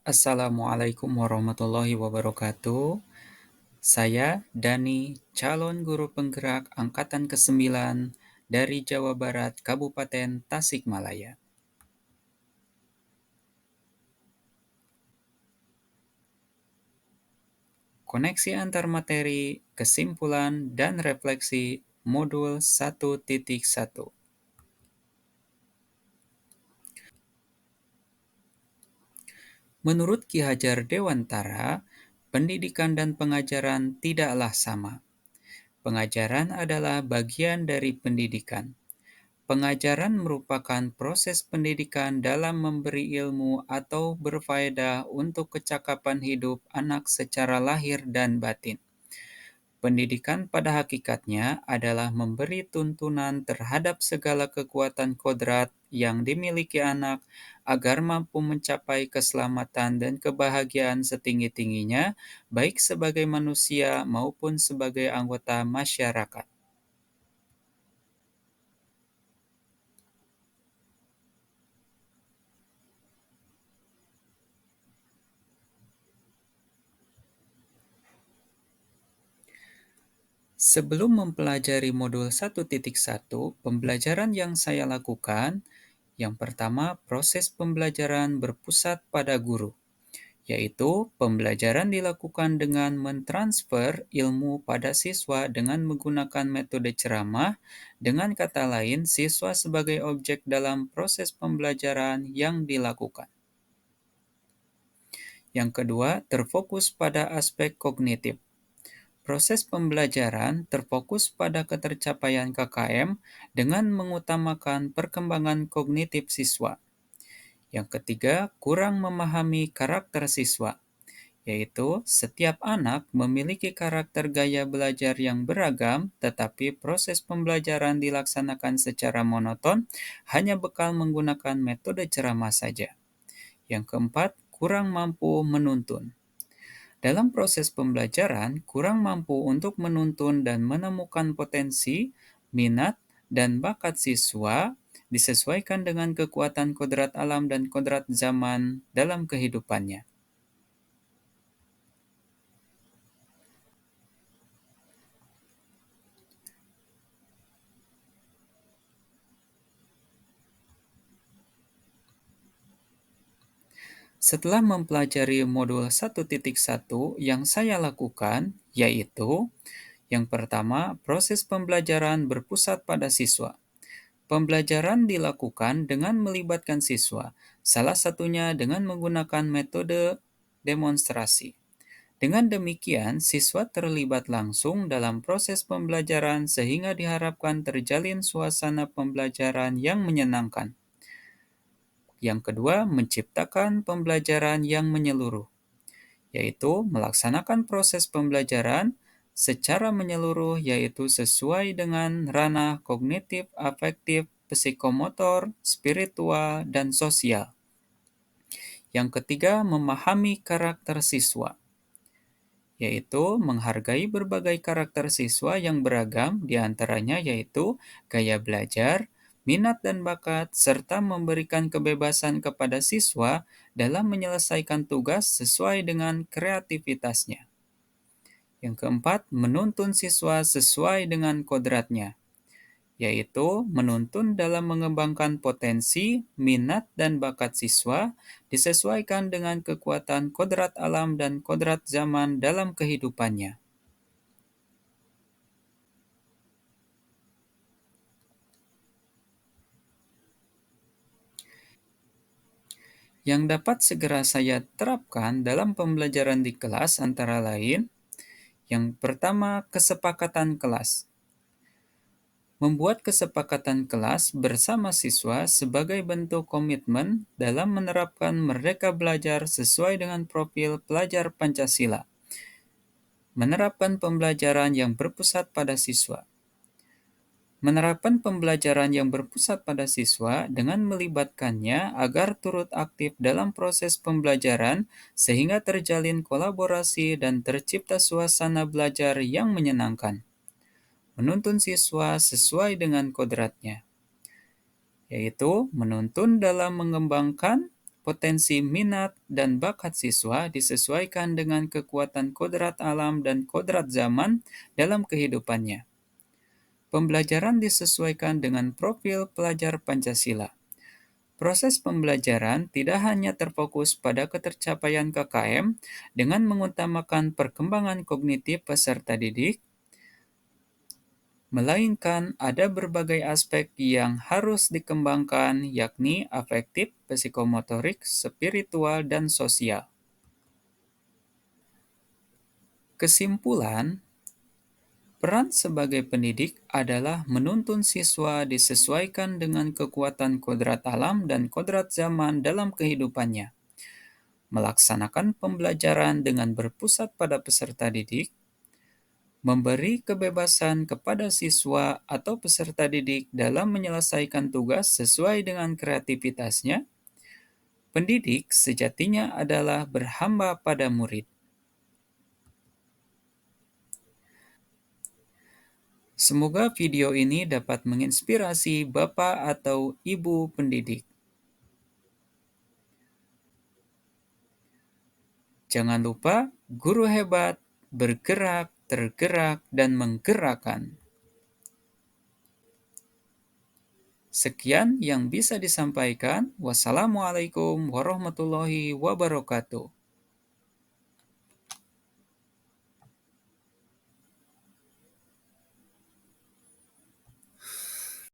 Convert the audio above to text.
Assalamualaikum warahmatullahi wabarakatuh. Saya Dani, calon guru penggerak angkatan ke-9 dari Jawa Barat, Kabupaten Tasikmalaya. Koneksi antar materi, kesimpulan, dan refleksi modul 1.1. Menurut Ki Hajar Dewantara, pendidikan dan pengajaran tidaklah sama. Pengajaran adalah bagian dari pendidikan. Pengajaran merupakan proses pendidikan dalam memberi ilmu atau berfaedah untuk kecakapan hidup anak secara lahir dan batin. Pendidikan pada hakikatnya adalah memberi tuntunan terhadap segala kekuatan kodrat yang dimiliki anak agar mampu mencapai keselamatan dan kebahagiaan setinggi-tingginya, baik sebagai manusia maupun sebagai anggota masyarakat. Sebelum mempelajari modul 1.1, pembelajaran yang saya lakukan, yang pertama proses pembelajaran berpusat pada guru, yaitu pembelajaran dilakukan dengan mentransfer ilmu pada siswa dengan menggunakan metode ceramah, dengan kata lain siswa sebagai objek dalam proses pembelajaran yang dilakukan. Yang kedua, terfokus pada aspek kognitif. Proses pembelajaran terfokus pada ketercapaian KKM dengan mengutamakan perkembangan kognitif siswa. Yang ketiga, kurang memahami karakter siswa, yaitu setiap anak memiliki karakter gaya belajar yang beragam, tetapi proses pembelajaran dilaksanakan secara monoton, hanya bekal menggunakan metode ceramah saja. Yang keempat, kurang mampu menuntun. Dalam proses pembelajaran, kurang mampu untuk menuntun dan menemukan potensi, minat, dan bakat siswa disesuaikan dengan kekuatan kodrat alam dan kodrat zaman dalam kehidupannya. Setelah mempelajari modul 1.1 yang saya lakukan, yaitu yang pertama, proses pembelajaran berpusat pada siswa. Pembelajaran dilakukan dengan melibatkan siswa, salah satunya dengan menggunakan metode demonstrasi. Dengan demikian, siswa terlibat langsung dalam proses pembelajaran sehingga diharapkan terjalin suasana pembelajaran yang menyenangkan. Yang kedua, menciptakan pembelajaran yang menyeluruh, yaitu melaksanakan proses pembelajaran secara menyeluruh, yaitu sesuai dengan ranah kognitif, afektif, psikomotor, spiritual, dan sosial. Yang ketiga, memahami karakter siswa, yaitu menghargai berbagai karakter siswa yang beragam, diantaranya yaitu gaya belajar, minat dan bakat, serta memberikan kebebasan kepada siswa dalam menyelesaikan tugas sesuai dengan kreativitasnya. Yang keempat, menuntun siswa sesuai dengan kodratnya, yaitu menuntun dalam mengembangkan potensi, minat, dan bakat siswa disesuaikan dengan kekuatan kodrat alam dan kodrat zaman dalam kehidupannya. Yang dapat segera saya terapkan dalam pembelajaran di kelas antara lain, yang pertama, kesepakatan kelas. Membuat kesepakatan kelas bersama siswa sebagai bentuk komitmen dalam menerapkan Merdeka Belajar sesuai dengan profil pelajar Pancasila. Menerapkan pembelajaran yang berpusat pada siswa. Menerapkan pembelajaran yang berpusat pada siswa dengan melibatkannya agar turut aktif dalam proses pembelajaran sehingga terjalin kolaborasi dan tercipta suasana belajar yang menyenangkan. Menuntun siswa sesuai dengan kodratnya, yaitu menuntun dalam mengembangkan Potensi minat dan bakat siswa disesuaikan dengan kekuatan kodrat alam dan kodrat zaman dalam kehidupannya. Pembelajaran disesuaikan dengan profil pelajar Pancasila. Proses pembelajaran tidak hanya terfokus pada ketercapaian KKM dengan mengutamakan perkembangan kognitif peserta didik, melainkan ada berbagai aspek yang harus dikembangkan, yakni afektif, psikomotorik, spiritual, dan sosial. Kesimpulan, peran sebagai pendidik adalah menuntun siswa disesuaikan dengan kekuatan kodrat alam dan kodrat zaman dalam kehidupannya, melaksanakan pembelajaran dengan berpusat pada peserta didik, memberi kebebasan kepada siswa atau peserta didik dalam menyelesaikan tugas sesuai dengan kreativitasnya. Pendidik sejatinya adalah berhamba pada murid. Semoga video ini dapat menginspirasi Bapak atau Ibu pendidik. Jangan lupa, guru hebat, bergerak, tergerak, dan menggerakkan. Sekian yang bisa disampaikan. Wassalamualaikum warahmatullahi wabarakatuh.